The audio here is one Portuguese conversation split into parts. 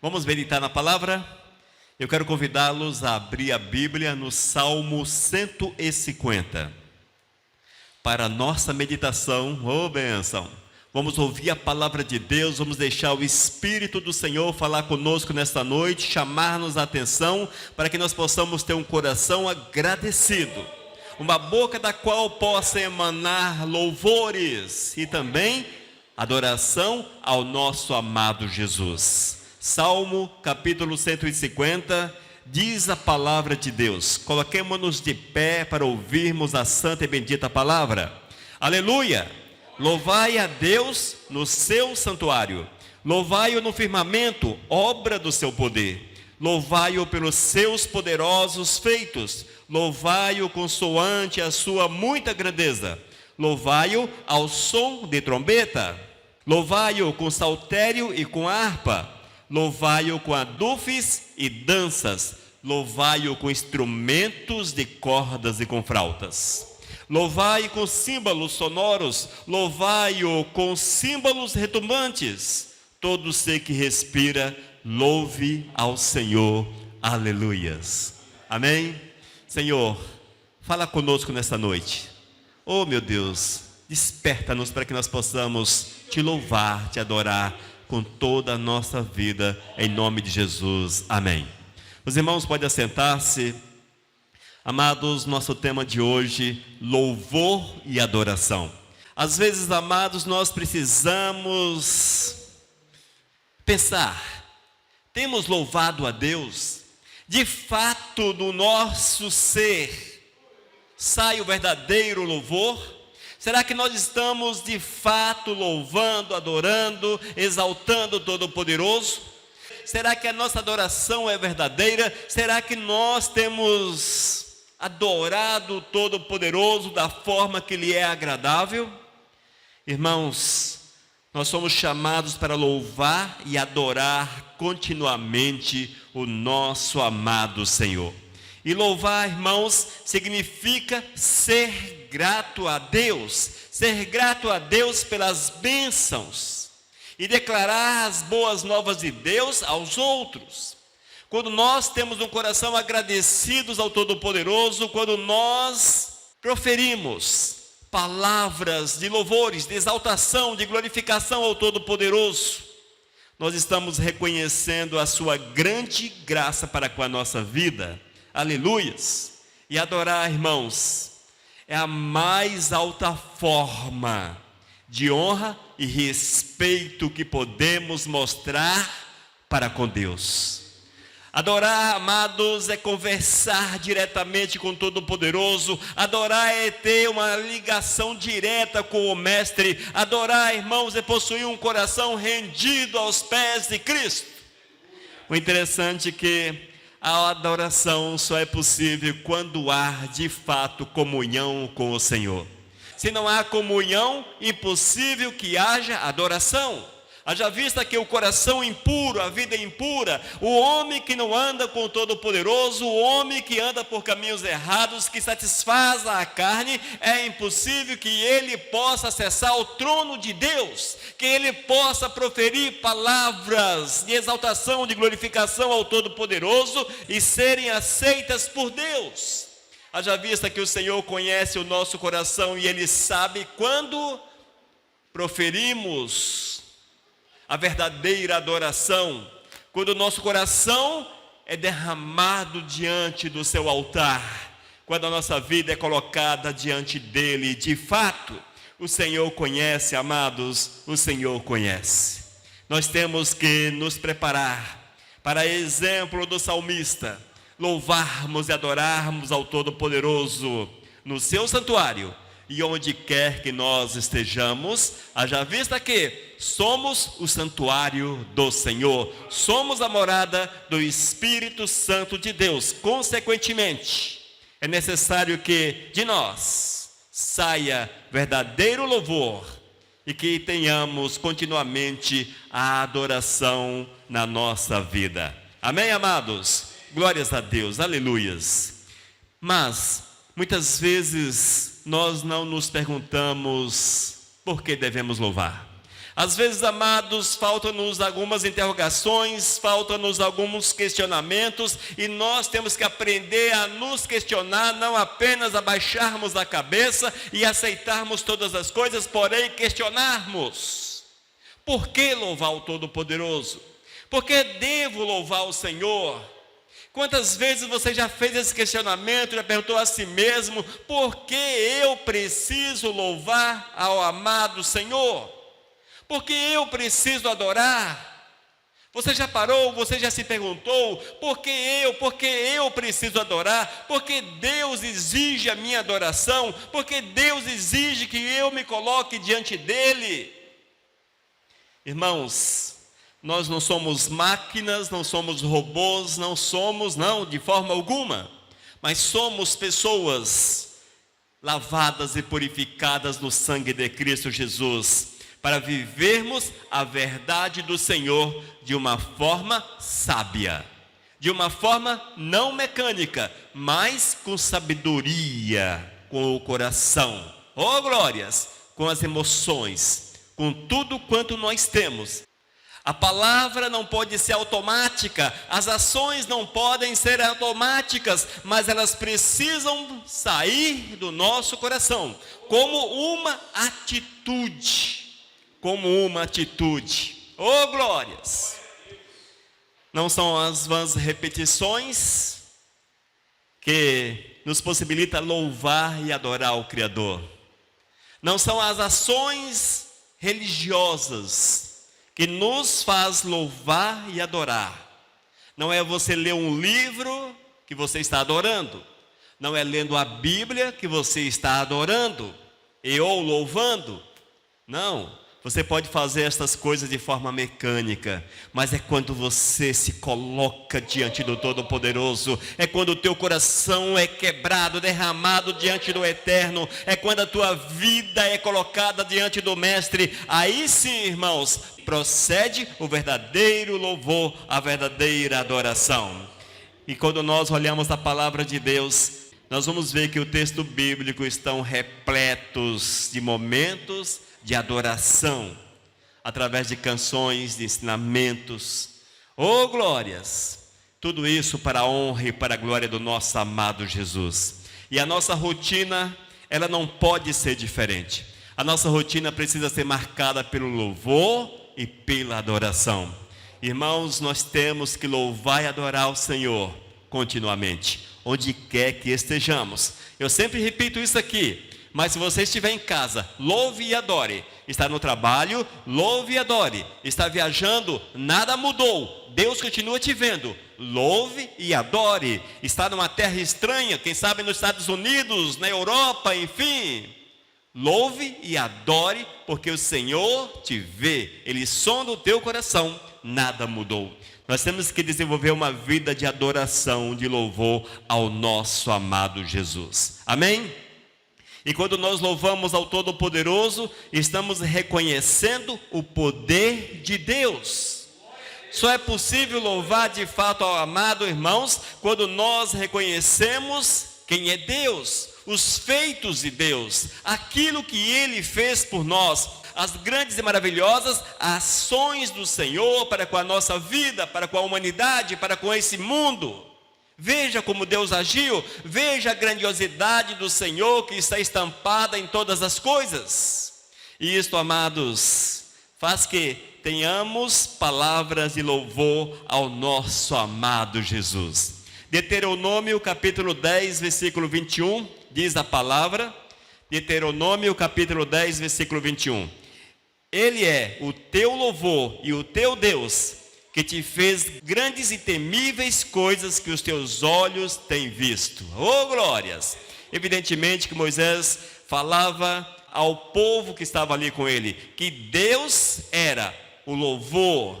Vamos meditar na palavra? Eu quero convidá-los a abrir a Bíblia no Salmo 150. Para a nossa meditação, bênção! Vamos ouvir a palavra de Deus, vamos deixar o Espírito do Senhor falar conosco nesta noite, chamar-nos a atenção, para que nós possamos ter um coração agradecido, uma boca da qual possa emanar louvores e também adoração ao nosso amado Jesus. Salmo capítulo 150, diz a palavra de Deus. Coloquemo-nos de pé para ouvirmos a santa e bendita palavra. Aleluia! Louvai a Deus no seu santuário, louvai-o no firmamento, obra do seu poder. Louvai-o pelos seus poderosos feitos, louvai-o consoante a sua muita grandeza. Louvai-o ao som de trombeta, louvai-o com saltério e com harpa. Louvai-o com adufes e danças, louvai-o com instrumentos de cordas e com flautas. Louvai com símbolos sonoros, louvai-o com símbolos retumbantes. Todo ser que respira, louve ao Senhor. Aleluias. Amém? Senhor, fala conosco nesta noite. Oh meu Deus, desperta-nos para que nós possamos te louvar, te adorar com toda a nossa vida, em nome de Jesus, amém. Os irmãos podem assentar-se. Amados, nosso tema de hoje, louvor e adoração. Às vezes, amados, nós precisamos pensar, temos louvado a Deus? De fato, do nosso ser, sai o verdadeiro louvor? Será que nós estamos de fato louvando, adorando, exaltando o Todo-Poderoso? Será que a nossa adoração é verdadeira? Será que nós temos adorado o Todo-Poderoso da forma que lhe é agradável? Irmãos, nós somos chamados para louvar e adorar continuamente o nosso amado Senhor. E louvar, irmãos, significa ser grato a Deus pelas bênçãos e declarar as boas novas de Deus aos outros. Quando nós temos um coração agradecidos ao Todo-Poderoso, quando nós proferimos palavras de louvores, de exaltação, de glorificação ao Todo-Poderoso, nós estamos reconhecendo a sua grande graça para com a nossa vida. Aleluias! E adorar, irmãos, é a mais alta forma de honra e respeito que podemos mostrar para com Deus. Adorar, amados, é conversar diretamente com o Todo-Poderoso. Adorar é ter uma ligação direta com o Mestre. Adorar, irmãos, é possuir um coração rendido aos pés de Cristo. O interessante é que a adoração só é possível quando há de fato comunhão com o Senhor. Se não há comunhão, impossível que haja adoração. Haja vista que o coração impuro, a vida impura, o homem que não anda com o Todo-Poderoso, o homem que anda por caminhos errados, que satisfaz a carne, é impossível que ele possa acessar o trono de Deus, que ele possa proferir palavras de exaltação, de glorificação ao Todo-Poderoso e serem aceitas por Deus. Haja vista que o Senhor conhece o nosso coração e Ele sabe quando proferimos a verdadeira adoração, quando o nosso coração é derramado diante do seu altar, quando a nossa vida é colocada diante dele. De fato, o Senhor conhece, amados, o Senhor conhece. Nós temos que nos preparar para exemplo do salmista, louvarmos e adorarmos ao Todo-Poderoso no seu santuário e onde quer que nós estejamos, haja vista que somos o santuário do Senhor, somos a morada do Espírito Santo de Deus. Consequentemente, é necessário que de nós saia verdadeiro louvor e que tenhamos continuamente a adoração na nossa vida. Amém, amados? Glórias a Deus, aleluias. Mas muitas vezes nós não nos perguntamos por que devemos louvar. Às vezes, amados, faltam-nos algumas interrogações, faltam-nos alguns questionamentos, e nós temos que aprender a nos questionar, não apenas abaixarmos a cabeça e aceitarmos todas as coisas, porém questionarmos. Por que louvar o Todo-Poderoso? Por que devo louvar o Senhor? Quantas vezes você já fez esse questionamento, já perguntou a si mesmo, por que eu preciso louvar ao amado Senhor? Por que eu preciso adorar? Você já parou, você já se perguntou, por que eu preciso adorar? Porque Deus exige a minha adoração, porque Deus exige que eu me coloque diante dEle. Irmãos, nós não somos máquinas, não somos robôs, não, de forma alguma, mas somos pessoas lavadas e purificadas no sangue de Cristo Jesus, para vivermos a verdade do Senhor de uma forma sábia, de uma forma não mecânica, mas com sabedoria, com o coração, oh glórias, com as emoções, com tudo quanto nós temos. A palavra não pode ser automática, as ações não podem ser automáticas, mas elas precisam sair do nosso coração, como uma atitude. Oh glórias! Não são as vãs repetições que nos possibilita louvar e adorar o Criador. Não são as ações religiosas que nos faz louvar e adorar. Não é você ler um livro que você está adorando. Não é lendo a Bíblia que você está adorando ou louvando. Não. Você pode fazer estas coisas de forma mecânica, mas é quando você se coloca diante do Todo-Poderoso, é quando o teu coração é quebrado, derramado diante do Eterno, é quando a tua vida é colocada diante do Mestre. Aí sim, irmãos, procede o verdadeiro louvor, a verdadeira adoração. E quando nós olhamos a palavra de Deus, nós vamos ver que o texto bíblico estão repletos de momentos de adoração, através de canções, de ensinamentos, oh glórias, tudo isso para a honra e para a glória do nosso amado Jesus. E a nossa rotina, ela não pode ser diferente. A nossa rotina precisa ser marcada pelo louvor e pela adoração. Irmãos, nós temos que louvar e adorar o Senhor continuamente, onde quer que estejamos. Eu sempre repito isso aqui. Mas se você estiver em casa, louve e adore. Está no trabalho, louve e adore. Está viajando, nada mudou. Deus continua te vendo. Louve e adore. Está numa terra estranha, quem sabe nos Estados Unidos, na Europa, enfim. Louve e adore, porque o Senhor te vê. Ele sonda o teu coração, nada mudou. Nós temos que desenvolver uma vida de adoração, de louvor ao nosso amado Jesus. Amém? E quando nós louvamos ao Todo-Poderoso, estamos reconhecendo o poder de Deus. Só é possível louvar de fato ao amado, irmãos, quando nós reconhecemos quem é Deus, os feitos de Deus, aquilo que Ele fez por nós, as grandes e maravilhosas ações do Senhor para com a nossa vida, para com a humanidade, para com esse mundo. Veja como Deus agiu, veja a grandiosidade do Senhor que está estampada em todas as coisas. E isto, amados, faz que tenhamos palavras de louvor ao nosso amado Jesus. Deuteronômio capítulo 10, versículo 21, diz a palavra, Deuteronômio capítulo 10, versículo 21. Ele é o teu louvor e o teu Deus, que te fez grandes e temíveis coisas que os teus olhos têm visto. Oh glórias! Evidentemente que Moisés falava ao povo que estava ali com ele, que Deus era o louvor,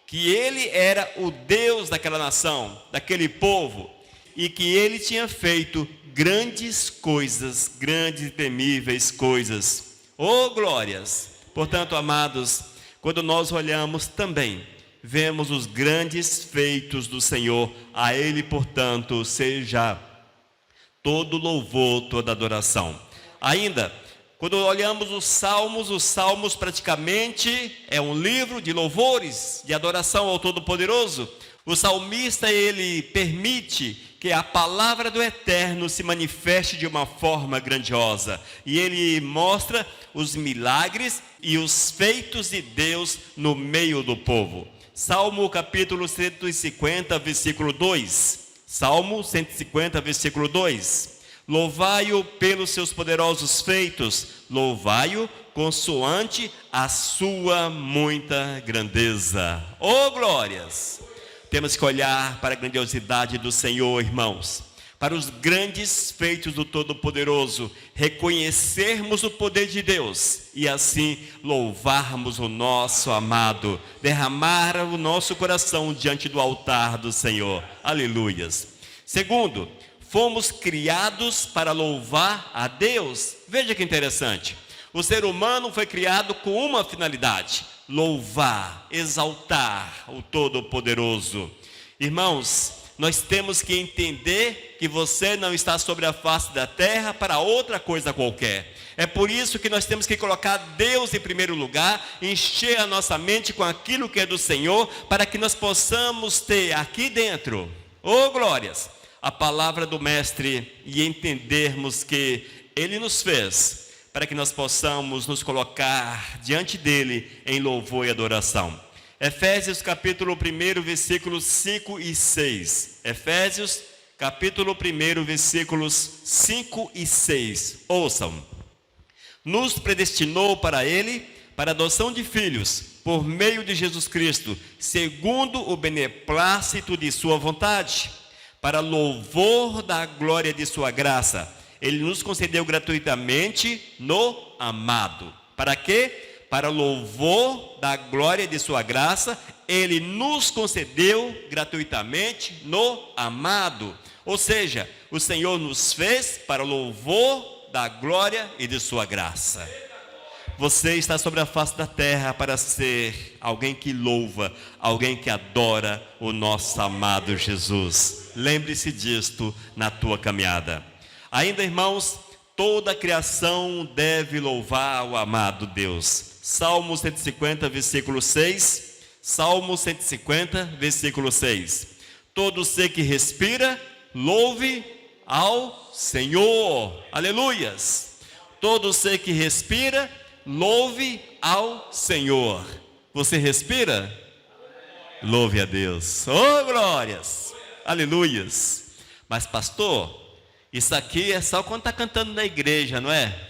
que Ele era o Deus daquela nação, daquele povo, e que Ele tinha feito grandes coisas, grandes e temíveis coisas. Oh glórias! Portanto, amados, quando nós olhamos também, vemos os grandes feitos do Senhor. A Ele, portanto, seja todo louvor, toda adoração. Ainda, Quando olhamos os Salmos praticamente é um livro de louvores, de adoração ao Todo-Poderoso. O salmista, ele permite que a palavra do Eterno se manifeste de uma forma grandiosa. E ele mostra os milagres e os feitos de Deus no meio do povo. Salmo capítulo 150, versículo 2. Salmo 150, versículo 2. Louvai-o pelos seus poderosos feitos, louvai-o consoante a sua muita grandeza. Oh, glórias! Temos que olhar para a grandiosidade do Senhor, irmãos, para os grandes feitos do Todo-Poderoso, reconhecermos o poder de Deus e assim louvarmos o nosso amado, derramar o nosso coração diante do altar do Senhor. Aleluias. Segundo, fomos criados para louvar a Deus. Veja que interessante. O ser humano foi criado com uma finalidade: louvar, exaltar o Todo-Poderoso. Irmãos, nós temos que entender que você não está sobre a face da terra para outra coisa qualquer. É por isso que nós temos que colocar Deus em primeiro lugar, encher a nossa mente com aquilo que é do Senhor, para que nós possamos ter aqui dentro, oh glórias, a palavra do Mestre e entendermos que Ele nos fez para que nós possamos nos colocar diante dele em louvor e adoração. Efésios capítulo 1, versículos 5 e 6. Efésios capítulo 1, versículos 5 e 6. Ouçam. Nos predestinou para ele, para a adoção de filhos, por meio de Jesus Cristo, segundo o beneplácito de sua vontade, para louvor da glória de sua graça. Ele nos concedeu gratuitamente no amado. Para quê? Para louvor da glória de sua graça, Ele nos concedeu gratuitamente no amado. Ou seja, o Senhor nos fez para louvor da glória e de sua graça. Você está sobre a face da terra para ser alguém que louva, alguém que adora o nosso amado Jesus. Lembre-se disto na tua caminhada. Ainda, irmãos, toda a criação deve louvar o amado Deus. Salmo 150, versículo 6. Salmo 150, versículo 6. Todo ser que respira, louve ao Senhor. Aleluias. Todo ser que respira, louve ao Senhor. Você respira? Louve a Deus. Oh, glórias. Aleluias. Mas, pastor, isso aqui é só quando está cantando na igreja, não é?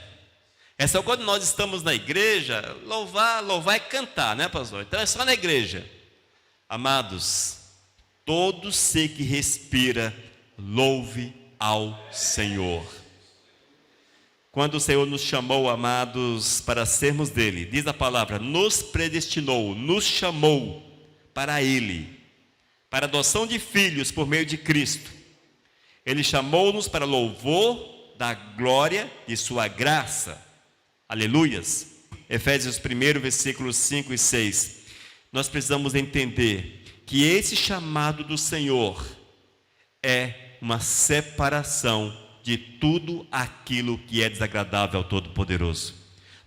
É só quando nós estamos na igreja, louvar e cantar, né, pastor? Então é só na igreja. Amados, todo ser que respira, louve ao Senhor. Quando o Senhor nos chamou, amados, para sermos dele, diz a palavra, nos predestinou, nos chamou para ele, para a adoção de filhos por meio de Cristo. Ele chamou-nos para louvor da glória de sua graça. Aleluias. Efésios 1, versículos 5 e 6. Nós precisamos entender que esse chamado do Senhor é uma separação de tudo aquilo que é desagradável ao Todo-Poderoso.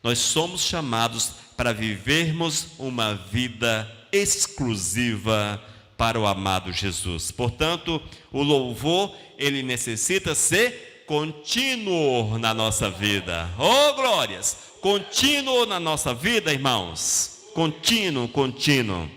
Nós somos chamados para vivermos uma vida exclusiva para o amado Jesus. Portanto, o louvor, ele necessita ser contínuo na nossa vida. Oh, glórias! Contínuo na nossa vida, irmãos. Contínuo.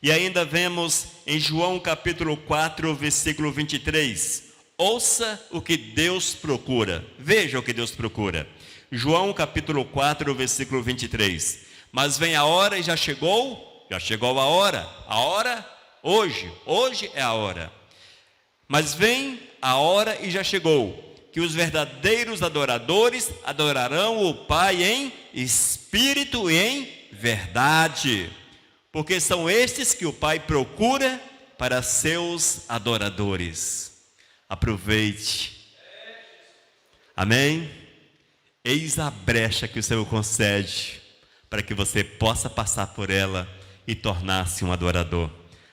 E ainda vemos em João capítulo 4, versículo 23. Ouça o que Deus procura. Veja o que Deus procura. João capítulo 4, versículo 23. Mas vem a hora e já chegou a hora hoje é a hora. Mas vem a hora e já chegou, que os verdadeiros adoradores adorarão o Pai em espírito e em verdade, porque são estes que o Pai procura para seus adoradores. Aproveite. Amém? Eis a brecha que o Senhor concede para que você possa passar por ela e tornar-se um adorador.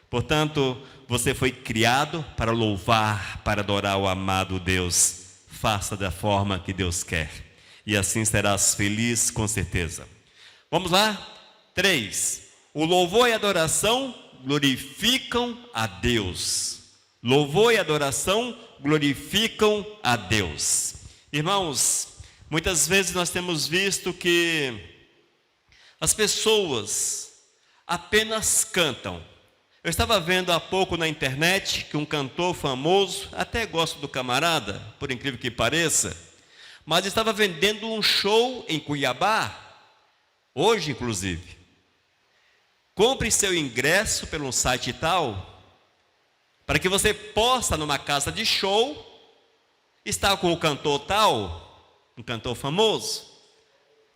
Portanto, você foi criado para louvar, para adorar o amado Deus. Faça da forma que Deus quer. e assim serás feliz com certeza. Vamos lá? 3. O louvor e a adoração glorificam a Deus. Louvor e adoração glorificam a Deus. Irmãos, muitas vezes nós temos visto que as pessoas apenas cantam. Eu estava vendo há pouco na internet que um cantor famoso, até gosto do camarada, por incrível que pareça, mas estava vendendo um show em Cuiabá, hoje inclusive. Compre seu ingresso pelo site tal, para que você possa, numa casa de show, estar com o cantor tal, um cantor famoso,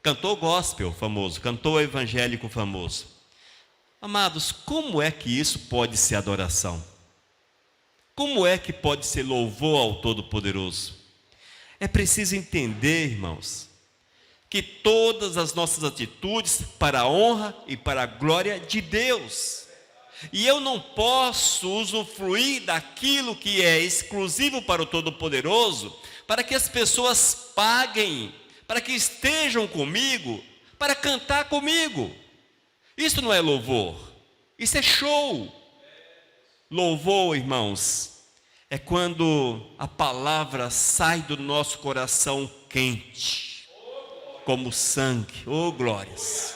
cantor gospel famoso, cantor evangélico famoso. Amados, como é que isso pode ser adoração? Como é que pode ser louvor ao Todo-Poderoso? É preciso entender, irmãos, que todas as nossas atitudes para a honra e para a glória de Deus. E eu não posso usufruir daquilo que é exclusivo para o Todo-Poderoso, para que as pessoas paguem, para que estejam comigo, para cantar comigo. Isso não é louvor, isso é show. Louvor, irmãos, é quando a palavra sai do nosso coração quente, como sangue. Oh, glórias,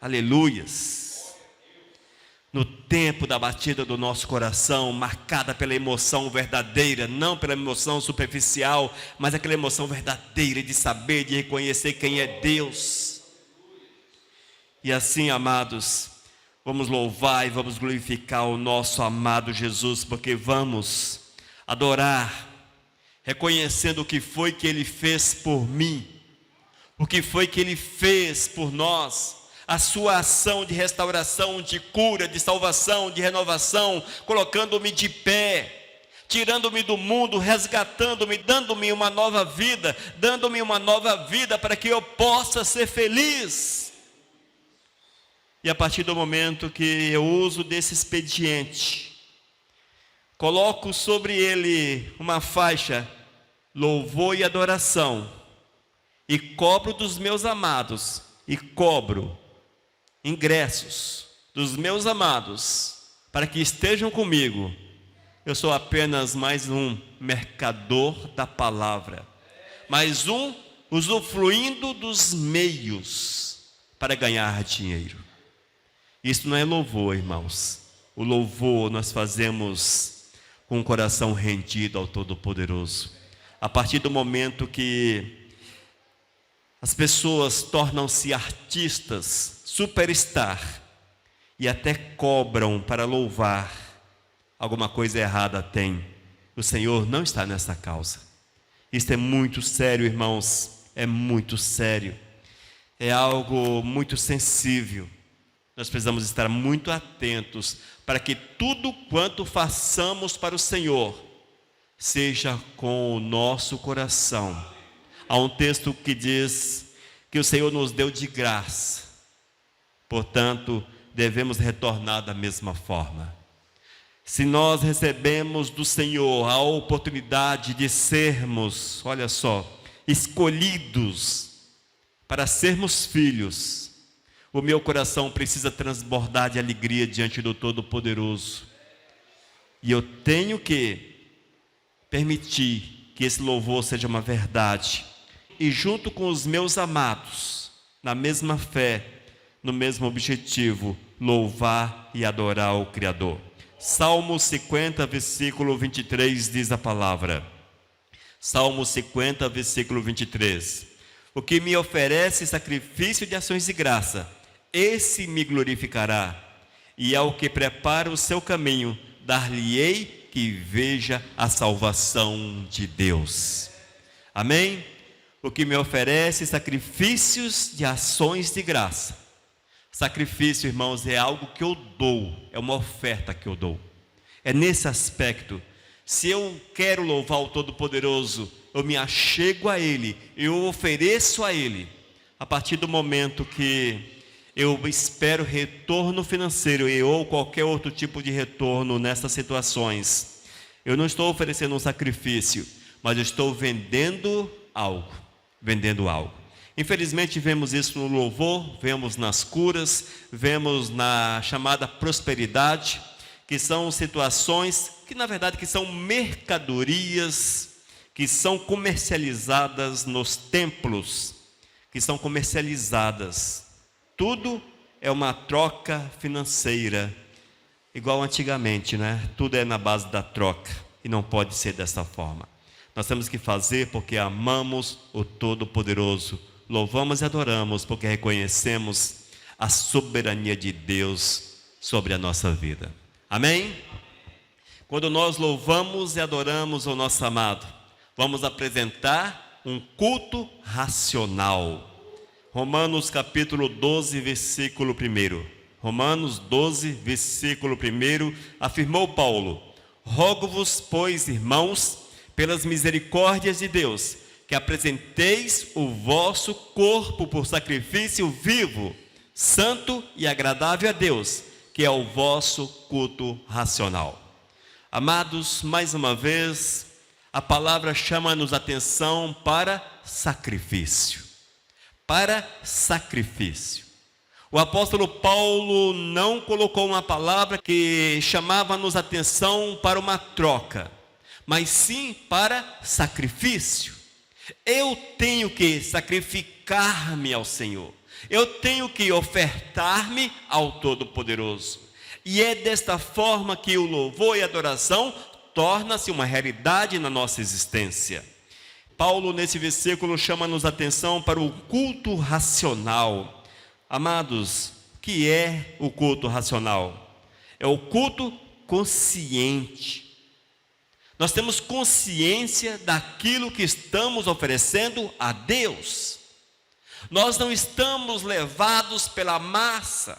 aleluias. No tempo da batida do nosso coração, marcada pela emoção verdadeira, não pela emoção superficial, mas aquela emoção verdadeira de saber, de reconhecer quem é Deus. E assim, amados, vamos louvar e vamos glorificar o nosso amado Jesus, porque vamos adorar, reconhecendo o que foi que Ele fez por mim, o que foi que Ele fez por nós, a sua ação de restauração, de cura, de salvação, de renovação, colocando-me de pé, tirando-me do mundo, resgatando-me, dando-me uma nova vida, para que eu possa ser feliz. E a partir do momento que eu uso desse expediente, coloco sobre ele uma faixa, louvor e adoração, e cobro dos meus amados, e cobro ingressos dos meus amados, para que estejam comigo, eu sou apenas mais um mercador da palavra, mais um usufruindo dos meios para ganhar dinheiro. Isso não é louvor, irmãos. O louvor nós fazemos com o coração rendido ao Todo-Poderoso. A partir do momento que as pessoas tornam-se artistas, superstar, e até cobram para louvar, alguma coisa errada tem. O Senhor não está nessa causa. Isso é muito sério, irmãos. É muito sério. É algo muito sensível. Nós precisamos estar muito atentos para que tudo quanto façamos para o Senhor seja com o nosso coração. Há um texto que diz que o Senhor nos deu de graça, portanto, devemos retornar da mesma forma. Se nós recebemos do Senhor a oportunidade de sermos, olha só, escolhidos para sermos filhos, o meu coração precisa transbordar de alegria diante do Todo-Poderoso. E eu tenho que permitir que esse louvor seja uma verdade. E junto com os meus amados, na mesma fé, no mesmo objetivo, louvar e adorar o Criador. Salmo 50, versículo 23, diz a palavra. Salmo 50, versículo 23. O que me oferece sacrifício de ações de graça, esse me glorificará, e ao que prepara o seu caminho, dar-lhe-ei que veja a salvação de Deus. Amém? O que me oferece sacrifícios de ações de graça. Sacrifício, irmãos, é algo que eu dou, é uma oferta que eu dou. É nesse aspecto. Se eu quero louvar o Todo-Poderoso, eu me achego a Ele, eu ofereço a Ele. A partir do momento que eu espero retorno financeiro ou qualquer outro tipo de retorno nessas situações, eu não estou oferecendo um sacrifício, mas eu estou vendendo algo. vendendo algo. Infelizmente vemos isso no louvor, vemos nas curas, vemos na chamada prosperidade, que são situações que na verdade que são mercadorias, que são comercializadas nos templos, que são comercializadas. Tudo é uma troca financeira, igual antigamente, né? Tudo é na base da troca e não pode ser dessa forma. Nós temos que fazer porque amamos o Todo-Poderoso. Louvamos e adoramos porque reconhecemos a soberania de Deus sobre a nossa vida. Amém? Quando nós louvamos e adoramos o nosso amado, vamos apresentar um culto racional. Romanos capítulo 12, versículo 1. Romanos 12, versículo 1, afirmou Paulo: rogo-vos, pois, irmãos, pelas misericórdias de Deus, que apresenteis o vosso corpo por sacrifício vivo, santo e agradável a Deus, que é o vosso culto racional. Amados, mais uma vez, a palavra chama-nos atenção para sacrifício. Para sacrifício. O apóstolo Paulo não colocou uma palavra que chamava-nos atenção para uma troca, mas sim para sacrifício. Eu tenho que sacrificar-me ao Senhor. Eu tenho que ofertar-me ao Todo-Poderoso. E é desta forma que o louvor e a adoração torna-se uma realidade na nossa existência. Paulo, nesse versículo, chama-nos atenção para o culto racional. Amados, o que é o culto racional? É o culto consciente. Nós temos consciência daquilo que estamos oferecendo a Deus. Nós não estamos levados pela massa.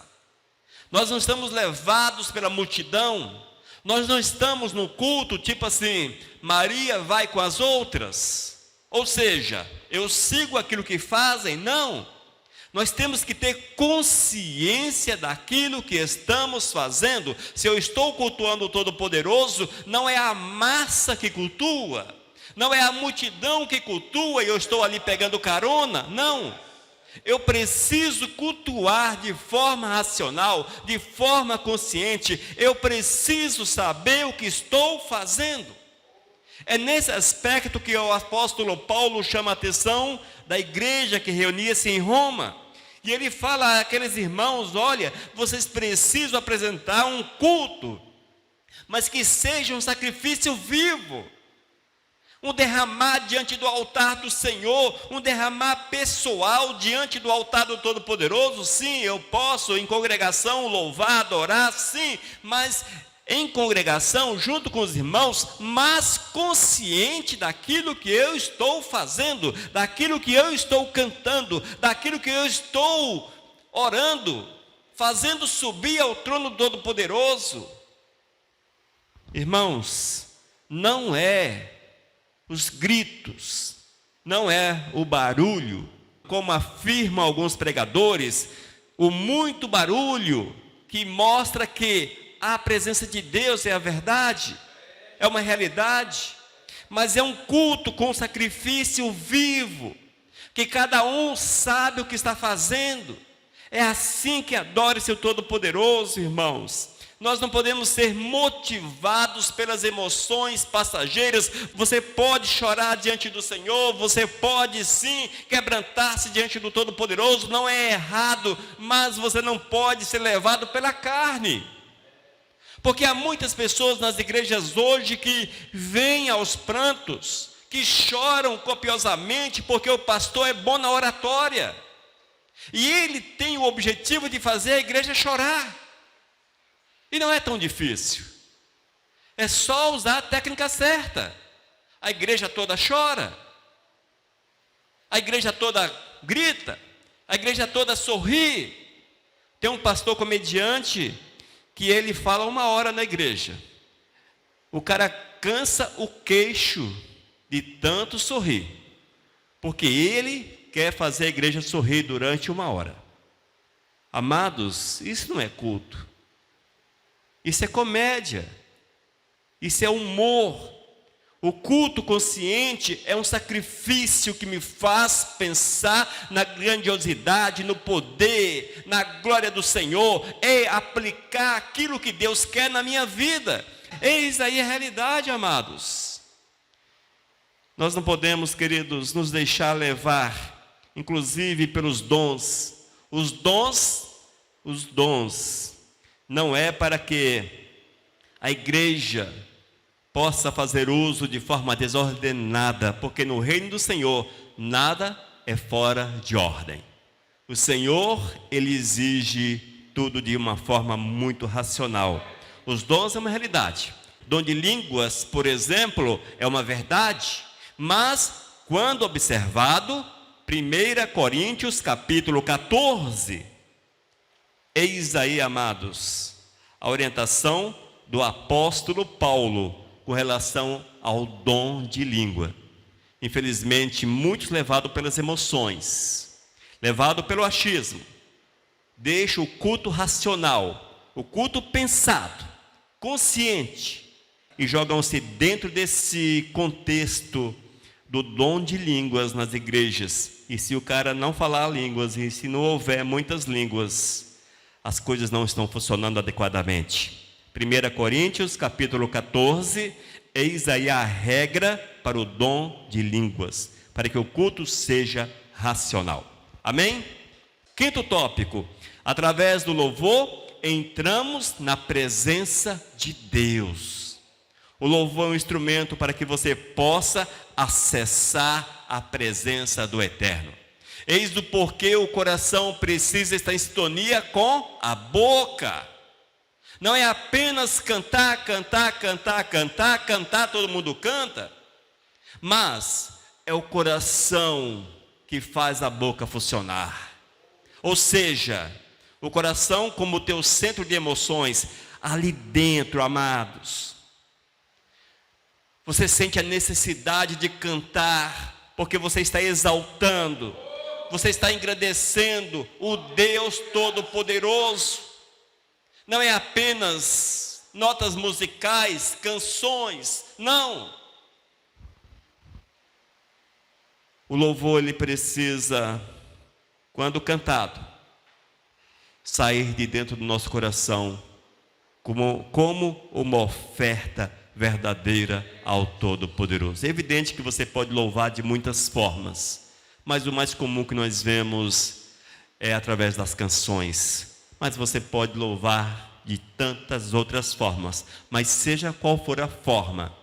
Nós não estamos levados pela multidão. Nós não estamos no culto tipo assim, Maria vai com as outras. Ou seja, eu sigo aquilo que fazem. Não. Nós temos que ter consciência daquilo que estamos fazendo. Se eu estou cultuando o Todo-Poderoso, não é a massa que cultua, não é a multidão que cultua e eu estou ali pegando carona, não. Eu preciso cultuar de forma racional, de forma consciente. Eu preciso saber o que estou fazendo. É nesse aspecto que o apóstolo Paulo chama a atenção da igreja que reunia-se em Roma. E ele fala àqueles irmãos: olha, vocês precisam apresentar um culto, mas que seja um sacrifício vivo, um derramar diante do altar do Senhor, um derramar pessoal diante do altar do Todo-Poderoso. Sim, eu posso em congregação louvar, adorar, sim, mas em congregação, junto com os irmãos, mas consciente daquilo que eu estou fazendo, daquilo que eu estou cantando, daquilo que eu estou orando, fazendo subir ao trono do Todo-Poderoso. Irmãos, não é os gritos, não é o barulho, como afirmam alguns pregadores, o muito barulho que mostra que a presença de Deus é a verdade, é uma realidade, mas é um culto com sacrifício vivo, que cada um sabe o que está fazendo. É assim que adora seu Todo-Poderoso, irmãos. Nós não podemos ser motivados pelas emoções passageiras. Você pode chorar diante do Senhor, você pode sim quebrantar-se diante do Todo-Poderoso, não é errado, mas você não pode ser levado pela carne. Porque há muitas pessoas nas igrejas hoje que vêm aos prantos, que choram copiosamente porque o pastor é bom na oratória. E ele tem o objetivo de fazer a igreja chorar. E não é tão difícil. É só usar a técnica certa. A igreja toda chora. A igreja toda grita. A igreja toda sorri. Tem um pastor comediante que ele fala 1 hora na igreja. O cara cansa o queixo de tanto sorrir, porque ele quer fazer a igreja sorrir durante 1 hora. Amados, isso não é culto. Isso é comédia. Isso é humor. O culto consciente é um sacrifício que me faz pensar na grandiosidade, no poder, na glória do Senhor, e aplicar aquilo que Deus quer na minha vida. Eis aí a realidade, amados. Nós não podemos, queridos, nos deixar levar, inclusive pelos dons. Os dons, não é para que a igreja possa fazer uso de forma desordenada, porque no reino do Senhor nada é fora de ordem. O Senhor, Ele exige tudo de uma forma muito racional. Os dons é uma realidade. Dom de línguas, por exemplo, é uma verdade, mas quando observado, 1 Coríntios capítulo 14, eis aí, amados, a orientação do apóstolo Paulo com relação ao dom de língua. Infelizmente, muitos levados pelas emoções, levados pelo achismo, deixam o culto racional, o culto pensado, consciente, e jogam-se dentro desse contexto do dom de línguas nas igrejas. E se o cara não falar línguas, e se não houver muitas línguas, as coisas não estão funcionando adequadamente. 1 Coríntios capítulo 14, eis aí a regra para o dom de línguas, para que o culto seja racional. Amém? Quinto tópico, através do louvor, entramos na presença de Deus. O louvor é um instrumento para que você possa acessar a presença do Eterno. Eis o porquê o coração precisa estar em sintonia com a boca. Não é apenas cantar, todo mundo canta, mas é o coração que faz a boca funcionar. Ou seja, o coração como teu centro de emoções, ali dentro, amados. Você sente a necessidade de cantar, porque você está exaltando, você está engrandecendo o Deus Todo-Poderoso. Não é apenas notas musicais, canções, não. O louvor, ele precisa, quando cantado, sair de dentro do nosso coração como uma oferta verdadeira ao Todo-Poderoso. É evidente que você pode louvar de muitas formas, mas o mais comum que nós vemos é através das canções. Mas você pode louvar de tantas outras formas, mas seja qual for a forma,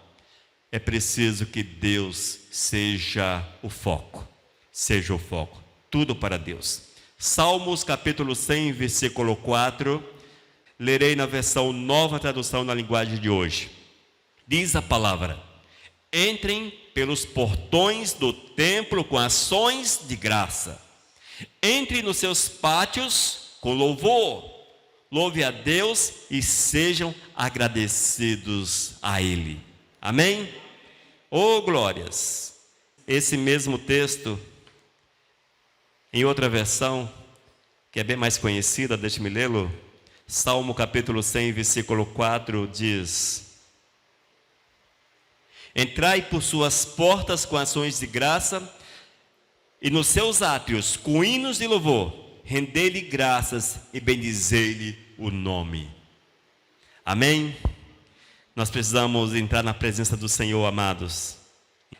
é preciso que Deus seja o foco, tudo para Deus. Salmos capítulo 100, versículo 4, lerei na versão Nova Tradução na linguagem de hoje. Diz a palavra: entrem pelos portões do templo com ações de graça, entre nos seus pátios com louvor, louve a Deus e sejam agradecidos a Ele. Amém? Oh, glórias! Esse mesmo texto, em outra versão, que é bem mais conhecida, deixe-me lê-lo. Salmo capítulo 100, versículo 4, diz: entrai por suas portas com ações de graça, e nos seus átrios com hinos de louvor, rendei-lhe graças e bendizei-lhe o nome. Amém? Nós precisamos entrar na presença do Senhor, amados.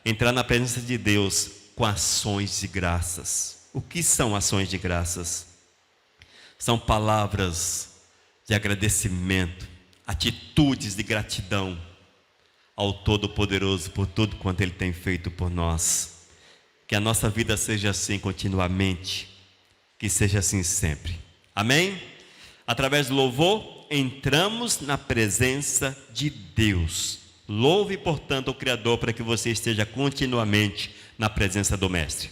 Entrar na presença de Deus com ações de graças. O que são ações de graças? São palavras de agradecimento, atitudes de gratidão ao Todo-Poderoso por tudo quanto Ele tem feito por nós. Que a nossa vida seja assim continuamente, que seja assim sempre. Amém? Através do louvor, entramos na presença de Deus. Louve, portanto, o Criador para que você esteja continuamente na presença do Mestre.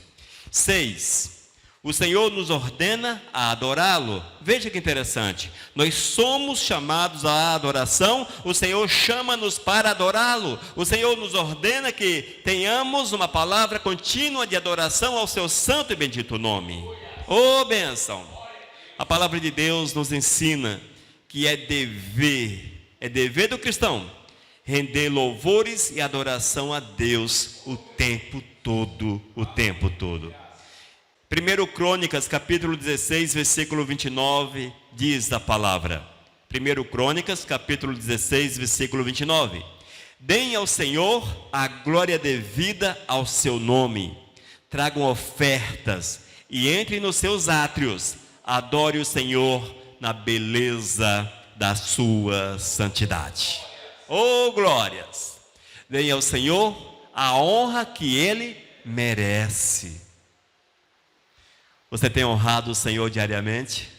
6. O Senhor nos ordena a adorá-lo. Veja que interessante. Nós somos chamados à adoração. O Senhor chama-nos para adorá-lo. O Senhor nos ordena que tenhamos uma palavra contínua de adoração ao seu santo e bendito nome. Oh, bênção! A palavra de Deus nos ensina que é dever do cristão render louvores e adoração a Deus o tempo todo, o tempo todo. 1 Crônicas, capítulo 16, versículo 29, diz a palavra. 1 Crônicas, capítulo 16, versículo 29. Deem ao Senhor a glória devida ao seu nome. Tragam ofertas e entrem nos seus átrios. Adore o Senhor na beleza da sua santidade. Oh, glórias! Deem ao Senhor a honra que Ele merece. Você tem honrado o Senhor diariamente?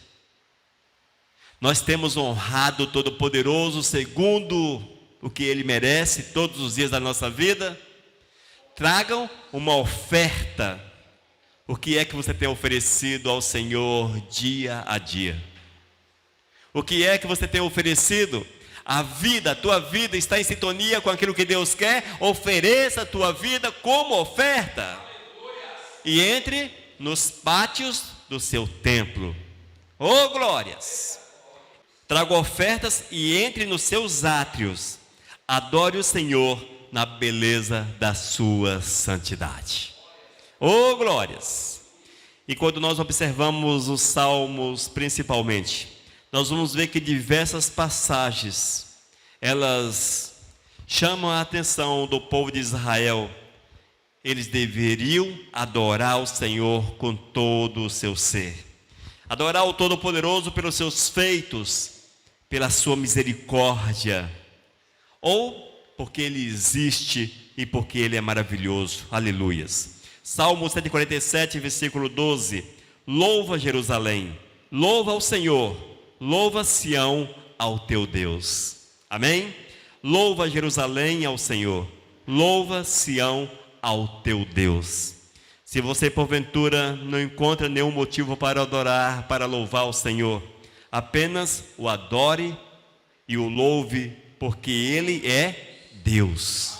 Nós temos honrado o Todo-Poderoso segundo o que Ele merece todos os dias da nossa vida? Tragam uma oferta. O que é que você tem oferecido ao Senhor dia a dia? O que é que você tem oferecido? A tua vida está em sintonia com aquilo que Deus quer? Ofereça a tua vida como oferta. E entre nos pátios do seu templo. Oh, glórias! Traga ofertas e entre nos seus átrios. Adore o Senhor na beleza da sua santidade. Oh, glórias! E quando nós observamos os salmos principalmente, nós vamos ver que diversas passagens, elas chamam a atenção do povo de Israel. Eles deveriam adorar o Senhor com todo o seu ser. Adorar o Todo-Poderoso pelos seus feitos, pela sua misericórdia, ou porque Ele existe e porque Ele é maravilhoso. Aleluias. Salmo 147, versículo 12. Louva Jerusalém, louva ao Senhor, louva Sião ao teu Deus. Amém? Louva Jerusalém ao Senhor, louva Sião ao teu Deus. Se você porventura não encontra nenhum motivo para adorar, para louvar o Senhor, apenas o adore e o louve, porque Ele é Deus.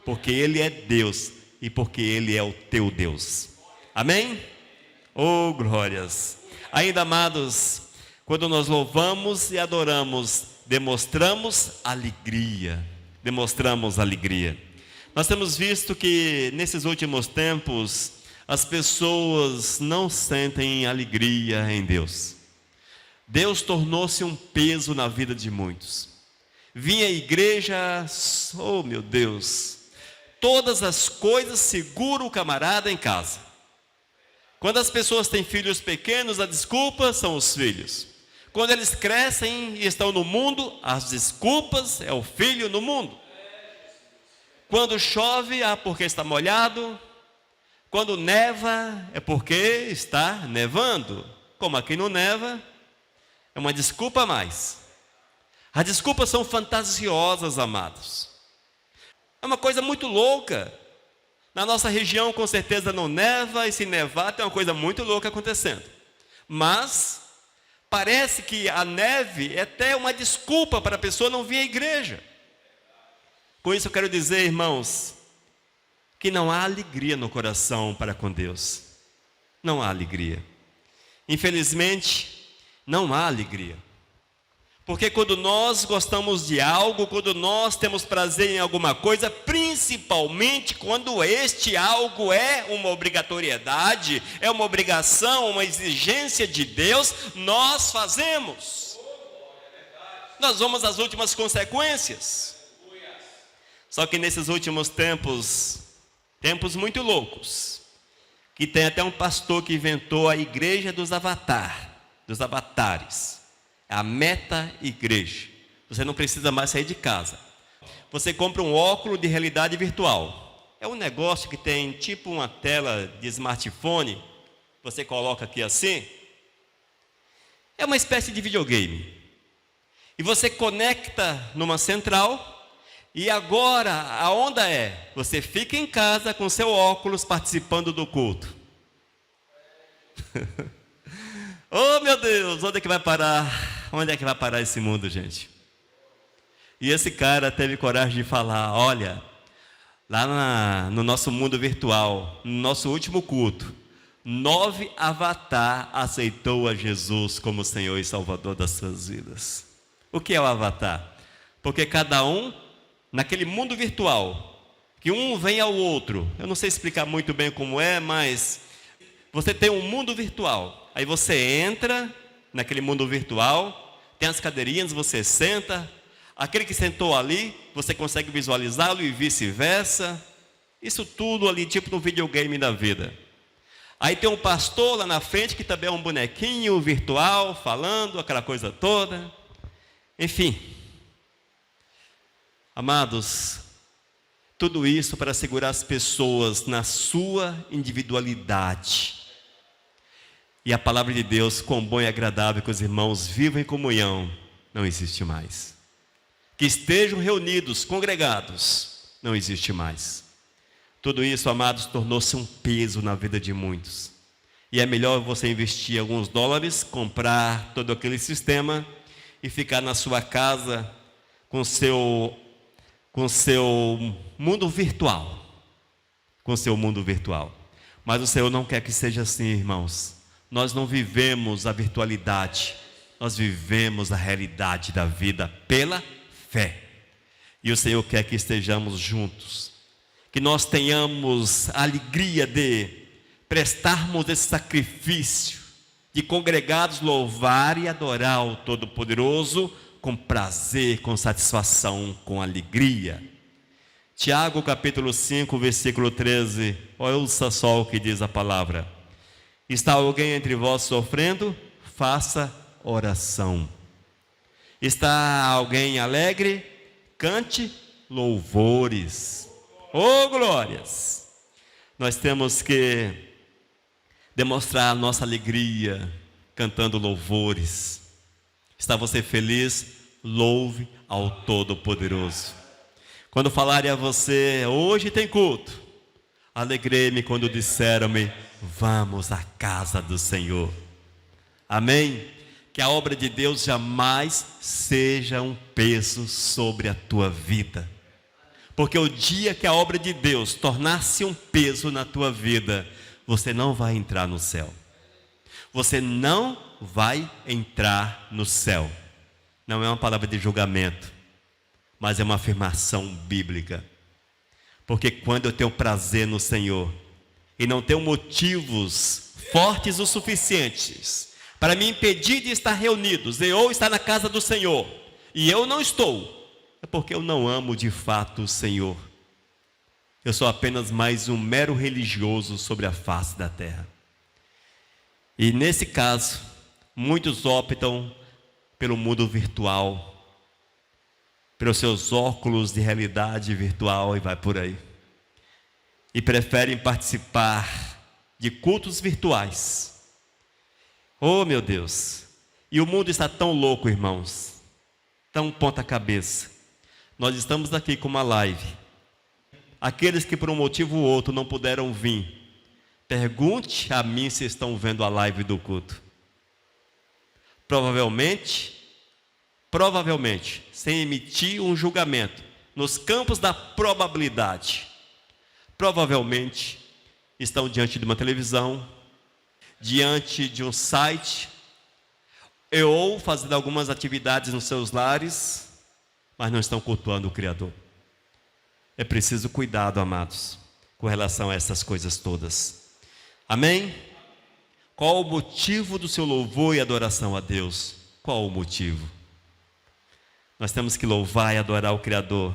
Porque Ele é Deus e porque Ele é o teu Deus. Amém? Oh, glórias! Ainda, amados, quando nós louvamos e adoramos, demonstramos alegria. Demonstramos alegria. Nós temos visto que nesses últimos tempos, as pessoas não sentem alegria em Deus. Deus tornou-se um peso na vida de muitos. Vinha à igreja, oh meu Deus, todas as coisas segura o camarada em casa. Quando as pessoas têm filhos pequenos, a desculpa são os filhos. Quando eles crescem e estão no mundo, as desculpas é o filho no mundo. Quando chove, porque está molhado. Quando neva, é porque está nevando. Como aqui não neva, é uma desculpa a mais. As desculpas são fantasiosas, amados. É uma coisa muito louca. Na nossa região, com certeza, não neva, e se nevar, tem uma coisa muito louca acontecendo. Mas parece que a neve é até uma desculpa para a pessoa não vir à igreja. Com isso eu quero dizer, irmãos, que não há alegria no coração para com Deus. Não há alegria. Infelizmente, não há alegria. Porque quando nós gostamos de algo, quando nós temos prazer em alguma coisa, principalmente quando este algo é uma obrigatoriedade, é uma obrigação, uma exigência de Deus, nós fazemos. Nós vamos às últimas consequências. Só que nesses últimos tempos muito loucos, que tem até um pastor que inventou a igreja dos avatares, a meta igreja. Você não precisa mais sair de casa. Você compra um óculos de realidade virtual. É um negócio que tem tipo uma tela de smartphone, você coloca aqui assim. É uma espécie de videogame. E você conecta numa central. E agora, a onda é, você fica em casa com seu óculos participando do culto. Oh, meu Deus, onde é que vai parar? Onde é que vai parar esse mundo, gente? E esse cara teve coragem de falar, olha, lá no nosso mundo virtual, no nosso último culto, 9 avatar aceitou a Jesus como Senhor e Salvador das suas vidas. O que é o avatar? Porque cada um naquele mundo virtual, que um vem ao outro. Eu não sei explicar muito bem como é, mas você tem um mundo virtual. Aí você entra naquele mundo virtual, tem as cadeirinhas, você senta. Aquele que sentou ali, você consegue visualizá-lo e vice-versa. Isso tudo ali, tipo no videogame da vida. Aí tem um pastor lá na frente, que também é um bonequinho virtual, falando, aquela coisa toda. Enfim. Amados, tudo isso para segurar as pessoas na sua individualidade. E a palavra de Deus, quão bom e agradável que os irmãos vivam em comunhão, não existe mais. Que estejam reunidos, congregados, não existe mais. Tudo isso, amados, tornou-se um peso na vida de muitos. E é melhor você investir alguns dólares, comprar todo aquele sistema e ficar na sua casa com seu mundo virtual. Com seu mundo virtual. Mas o Senhor não quer que seja assim, irmãos. Nós não vivemos a virtualidade, nós vivemos a realidade da vida pela fé. E o Senhor quer que estejamos juntos, que nós tenhamos a alegria de prestarmos esse sacrifício, de congregados louvar e adorar o Todo-Poderoso com prazer, com satisfação, com alegria. Tiago capítulo 5, versículo 13, ouça só o que diz a palavra. Está alguém entre vós sofrendo? Faça oração. Está alguém alegre? Cante louvores. Oh, glórias! Nós temos que demonstrar a nossa alegria cantando louvores. Está você feliz? Louve ao Todo-Poderoso. Quando falarem a você, hoje tem culto, alegrei-me quando disseram-me, vamos à casa do Senhor. Amém? Que a obra de Deus jamais seja um peso sobre a tua vida. Porque o dia que a obra de Deus tornar-se um peso na tua vida, você não vai entrar no céu. Você não vai entrar no céu. Não é uma palavra de julgamento, mas é uma afirmação bíblica. Porque quando eu tenho prazer no Senhor, e não tenho motivos fortes o suficientes para me impedir de estar reunidos, ou estar na casa do Senhor, e eu não estou, é porque eu não amo de fato o Senhor. Eu sou apenas mais um mero religioso sobre a face da terra. E nesse caso, muitos optam pelo mundo virtual, pelos seus óculos de realidade virtual e vai por aí. E preferem participar de cultos virtuais. Oh, meu Deus! E o mundo está tão louco, irmãos, tão ponta cabeça. Nós estamos aqui com uma live. Aqueles que por um motivo ou outro não puderam vir, pergunte a mim se estão vendo a live do culto. Provavelmente, sem emitir um julgamento, nos campos da probabilidade, provavelmente estão diante de uma televisão, diante de um site, ou fazendo algumas atividades nos seus lares, mas não estão cultuando o Criador. É preciso cuidado, amados, com relação a essas coisas todas. Amém? Qual o motivo do seu louvor e adoração a Deus? Qual o motivo? Nós temos que louvar e adorar o Criador,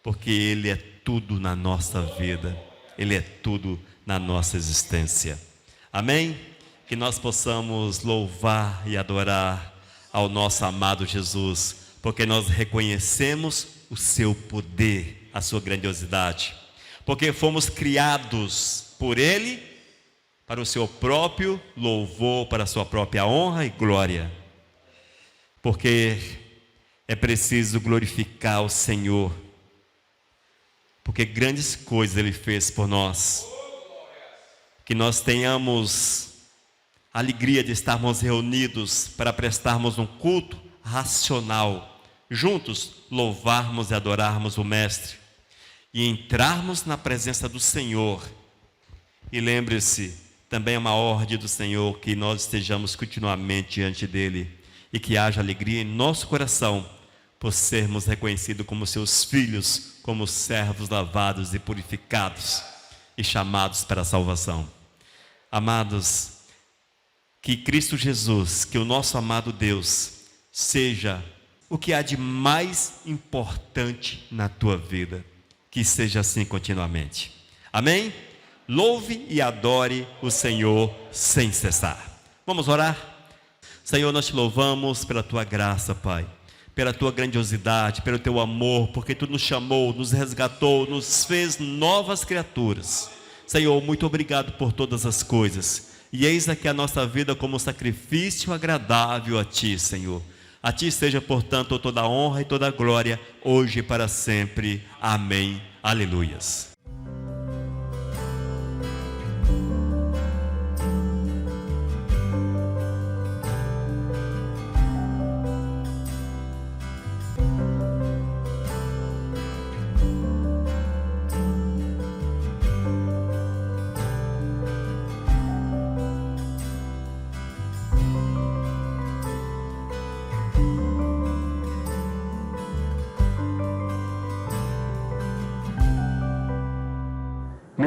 porque Ele é tudo na nossa vida, Ele é tudo na nossa existência. Amém? Que nós possamos louvar e adorar ao nosso amado Jesus, porque nós reconhecemos o seu poder, a sua grandiosidade, porque fomos criados por Ele, para o seu próprio louvor, para a sua própria honra e glória, porque é preciso glorificar o Senhor, porque grandes coisas Ele fez por nós. Que nós tenhamos a alegria de estarmos reunidos para prestarmos um culto racional, juntos louvarmos e adorarmos o Mestre e entrarmos na presença do Senhor. E lembre-se, também é uma ordem do Senhor que nós estejamos continuamente diante dEle e que haja alegria em nosso coração por sermos reconhecidos como seus filhos, como servos lavados e purificados e chamados para a salvação. Amados, que Cristo Jesus, que o nosso amado Deus, seja o que há de mais importante na tua vida. Que seja assim continuamente. Amém? Louve e adore o Senhor sem cessar. Vamos orar? Senhor, nós te louvamos pela tua graça, Pai, pela tua grandiosidade, pelo teu amor, porque tu nos chamou, nos resgatou, nos fez novas criaturas. Senhor, muito obrigado por todas as coisas. E eis aqui a nossa vida como sacrifício agradável a ti, Senhor. A ti seja, portanto, toda a honra e toda a glória, hoje e para sempre. Amém. Aleluias.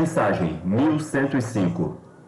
Mensagem 1105.